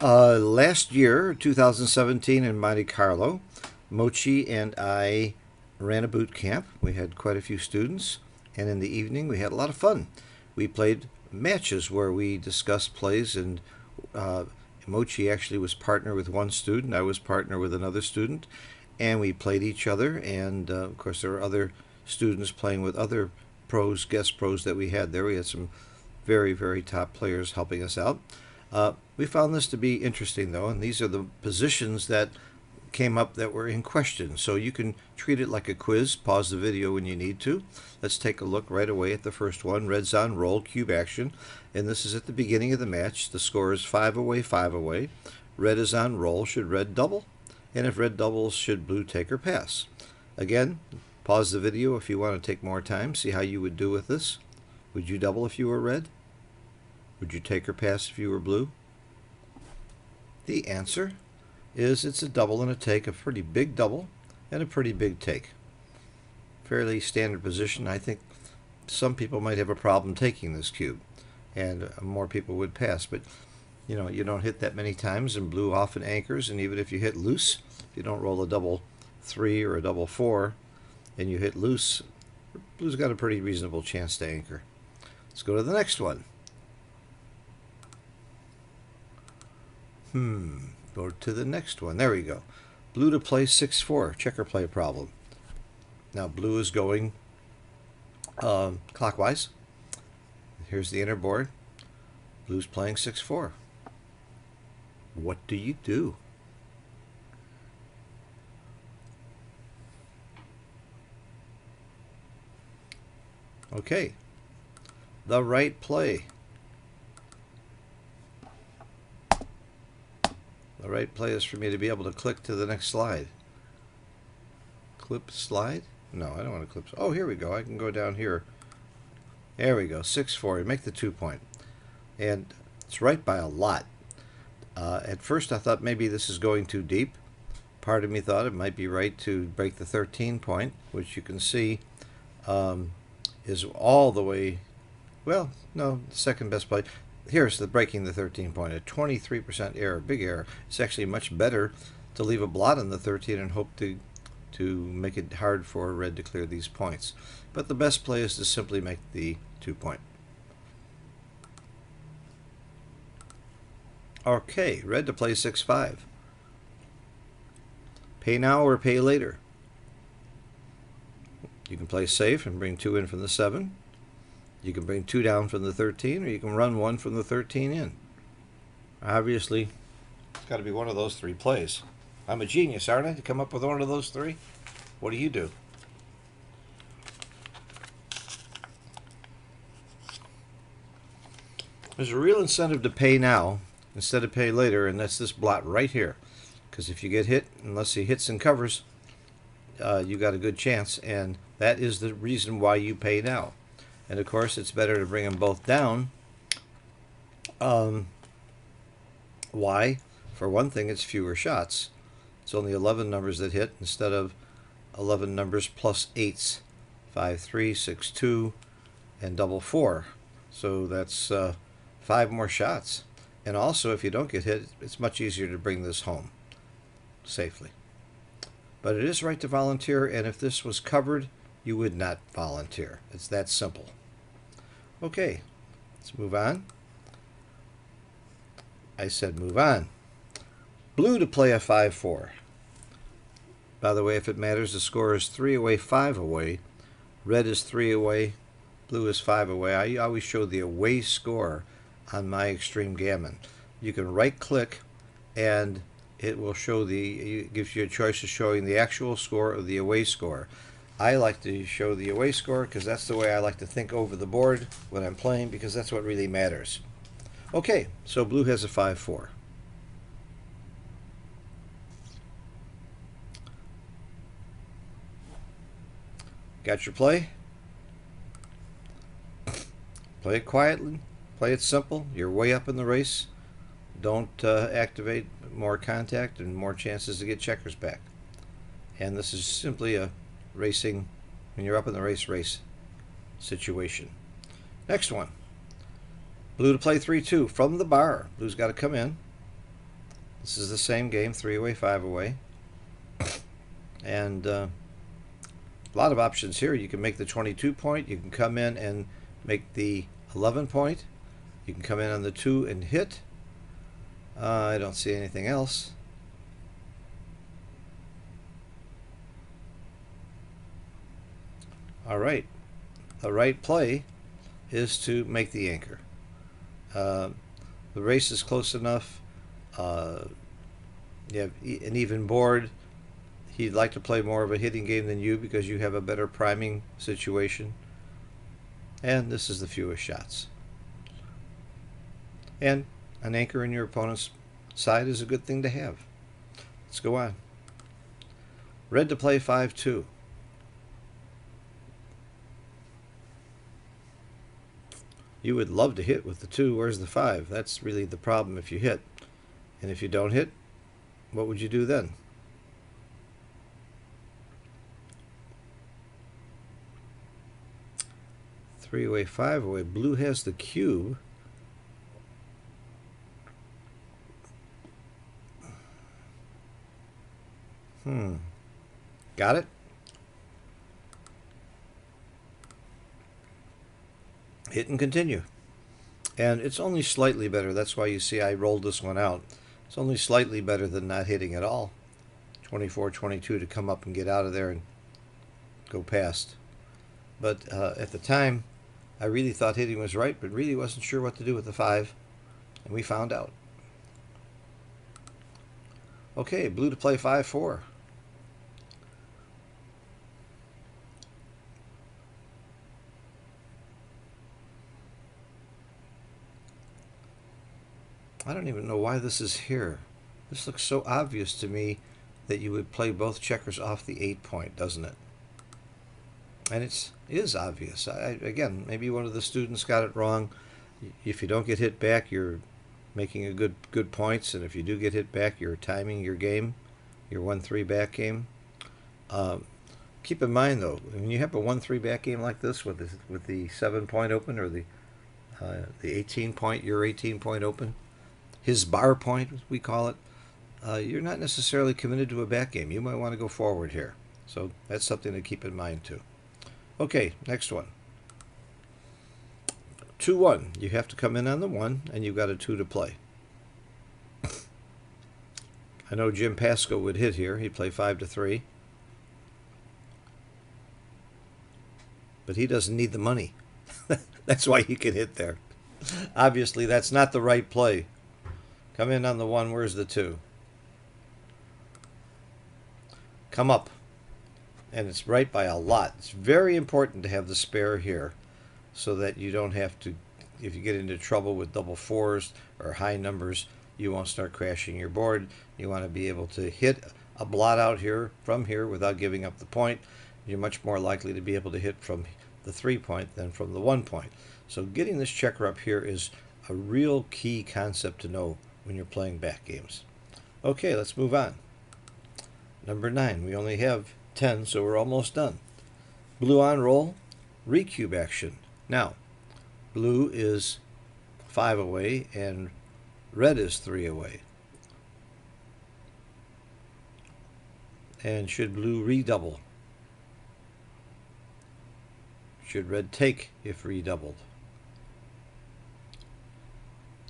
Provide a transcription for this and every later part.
Last year, 2017, in Monte Carlo, Mochy and I ran a boot camp. We had quite a few students, and in the evening we had a lot of fun. We played matches where we discussed plays, and Mochy actually was partner with one student. I was partner with another student, and we played each other. And of course, there were other students playing with other pros, guest pros that we had there. We had some very, very top players helping us out. We found this to be interesting, though, and these are the positions that came up that were in question. So you can treat it like a quiz. Pause the video when you need to. Let's take a look right away at the first one. Red's on roll, cube action, and this is at the beginning of the match. The score is 5 away, 5 away. Red is on roll. Should red double? And if red doubles, should blue take or pass? Again, pause the video if you want to take more time. See how you would do with this. Would you double if you were red? Would you take or pass if you were blue? The answer is it's a double and a take, a pretty big double and a pretty big take. Fairly standard position. I think some people might have a problem taking this cube, and more people would pass, but you know, you don't hit that many times, and blue often anchors, and even if you hit loose, if you don't roll a double 3 or a double 4 and you hit loose, blue's got a pretty reasonable chance to anchor. Let's go to the next one. Go to the next one. There we go. Blue to play 6-4, checker play problem. Now blue is going clockwise. Here's the inner board. Blue's playing 6-4. What do you do? Okay. The right play. The right play is for me to be able to click to the next slide. Clip slide? No, I don't want to clip. Oh, here we go. I can go down here. There we go. 6-4. You make the 2 point. And it's right by a lot. At first I thought maybe this is going too deep. Part of me thought it might be right to break the 13 point, which you can see is all the way, well, no, the second best play. Here's the breaking the 13 point, a 23% error, big error. It's actually much better to leave a blot on the 13 and hope to make it hard for red to clear these points. But the best play is to simply make the 2 point. Okay, red to play 6-5. Pay now or pay later. You can play safe and bring 2 in from the 7. You can bring 2 down from the 13, or you can run 1 from the 13 in. Obviously, it's got to be one of those 3 plays. I'm a genius, aren't I, to come up with one of those 3? What do you do? There's a real incentive to pay now instead of pay later, and that's this blot right here. Because if you get hit, unless he hits and covers, you got a good chance, and that is the reason why you pay now. And of course, it's better to bring them both down. Why? For one thing, it's fewer shots. It's only 11 numbers that hit instead of 11 numbers plus 8s. 5-3, 6-2, and double 4. So that's 5 more shots. And also, if you don't get hit, it's much easier to bring this home safely. But it is right to volunteer, and if this was covered, you would not volunteer. It's that simple. Okay, let's move on. I said move on. Blue to play a 5-4. By the way, if it matters, the score is 3 away, 5 away. Red is 3 away, blue is 5 away. I always show the away score on my Extreme Gammon. You can right click and it will show it gives you a choice of showing the actual score of the away score. I like to show the away score because that's the way I like to think over the board when I'm playing, because that's what really matters. Okay, so blue has a 5-4. Got your play? Play it quietly. Play it simple. You're way up in the race. Don't activate more contact and more chances to get checkers back. And this is simply a racing, when you're up in the race situation. Next one. Blue to play 3-2 from the bar. Blue's got to come in. This is the same game, 3 away, 5 away. And a lot of options here. You can make the 22 point. You can come in and make the 11 point. You can come in on the 2 and hit. I don't see anything else. All right. The right play is to make the anchor. The race is close enough. You have an even board. He'd like to play more of a hitting game than you because you have a better priming situation. And this is the fewest shots. And an anchor in your opponent's side is a good thing to have. Let's go on. Red to play 5-2. You would love to hit with the 2. Where's the 5? That's really the problem if you hit. And if you don't hit, what would you do then? Three away, 5 away. Blue has the cube. Got it? Hit and continue. And it's only slightly better. That's why you see I rolled this one out. It's only slightly better than not hitting at all. 24-22 to come up and get out of there and go past. But at the time, I really thought hitting was right, but really wasn't sure what to do with the 5. And we found out. Okay, blue to play 5-4. I don't even know why this is here. This looks so obvious to me that you would play both checkers off the 8 point, doesn't it? And it is obvious. Again, maybe one of the students got it wrong. If you don't get hit back, you're making a good points, and if you do get hit back, you're timing your game, your 1-3 back game. Keep in mind though, when you have a 1-3 back game like this with the 7 point open or the 18 point, your 18 point open, his bar point, as we call it, you're not necessarily committed to a back game. You might want to go forward here. So that's something to keep in mind too. Okay, next one. 2-1. You have to come in on the 1, and you've got a 2 to play. I know Jim Pasco would hit here. He'd play 5-3. But he doesn't need the money. That's why he can hit there. Obviously, that's not the right play. Come in on the 1. Where's the 2? Come up. And it's right by a lot. It's very important to have the spare here so that you don't have to, if you get into trouble with double 4s or high numbers, you won't start crashing your board. You want to be able to hit a blot out here from here without giving up the point. You're much more likely to be able to hit from the 3 point than from the 1 point. So getting this checker up here is a real key concept to know when you're playing back games. Okay, let's move on. Number 9. We only have 10, so we're almost done. Blue on roll, recube action. Now, blue is 5 away and red is 3 away. And should blue redouble? Should red take if redoubled?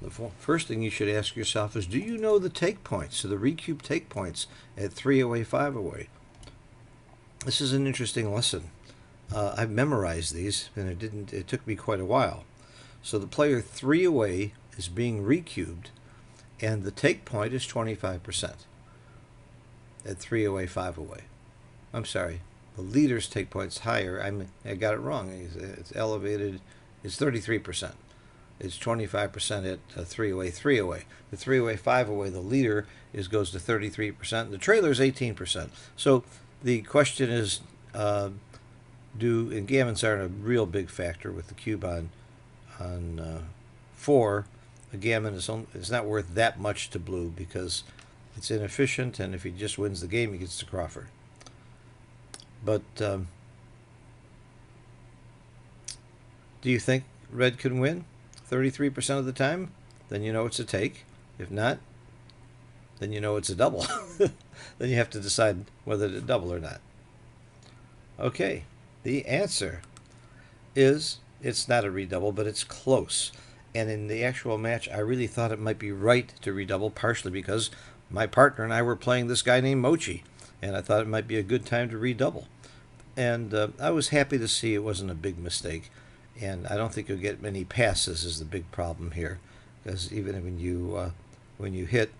The first thing you should ask yourself is, do you know the take points, so the recube take points at 3 away, 5 away? This is an interesting lesson. I've memorized these, and it took me quite a while. So the player 3 away is being recubed, and the take point is 25% at 3 away, 5 away. I'm sorry, the leader's take point's higher. I got it wrong. It's elevated. It's 33%. It's 25% at 3 away, 3 away. The 3 away, 5 away, the leader goes to 33%. The trailer is 18%. So the question is, and gammons aren't a real big factor with the cube on 4. A gammon is not worth that much to blue because it's inefficient, and if he just wins the game, he gets to Crawford. But do you think red can win 33% of the time? Then you know it's a take. If not, then you know it's a double. Then you have to decide whether to double or not. Okay, the answer is it's not a redouble, but it's close. And in the actual match, I really thought it might be right to redouble, partially because my partner and I were playing this guy named Mochy, and I thought it might be a good time to redouble. And I was happy to see it wasn't a big mistake. And I don't think you'll get many passes is the big problem here, because even when you hit,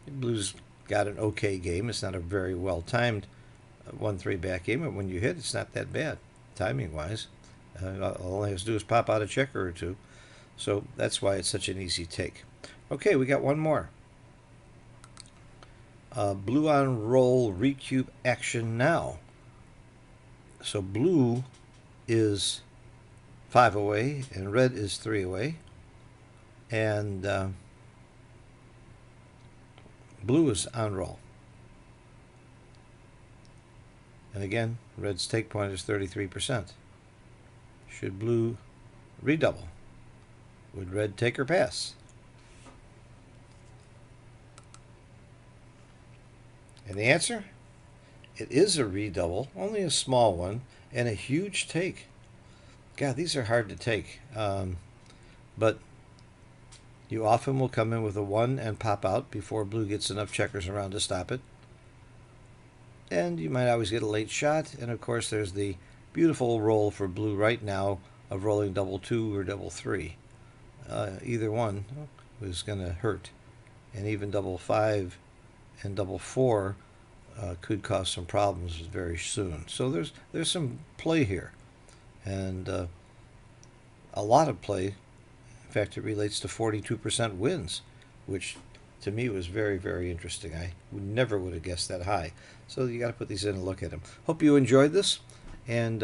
Blues got an okay game. It's not a very well timed 1-3 back game, but when you hit, it's not that bad timing wise. All I have to do is pop out a checker or two. So that's why it's such an easy take. Okay, we got one more. Blue on roll recube action now. So blue is 5 away and red is 3 away. And blue is on roll. And again, red's take point is 33%. Should blue redouble? Would red take or pass? And the answer? It is a redouble, only a small one, and a huge take. God, these are hard to take. But you often will come in with a 1 and pop out before blue gets enough checkers around to stop it. And you might always get a late shot. And of course, there's the beautiful roll for blue right now of rolling double 2 or double 3. Either one is going to hurt. And even double 5 and double 4 could cause some problems very soon. So there's some play here. And a lot of play. In fact, it relates to 42% wins, which to me was very, very interesting. I never would have guessed that high. So you got to put these in and look at them. Hope you enjoyed this, and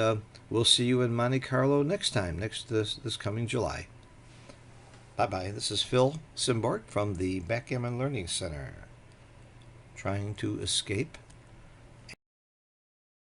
we'll see you in Monte Carlo next time, this coming July. Bye-bye. This is Phil Simbort from the Backgammon Learning Center, trying to escape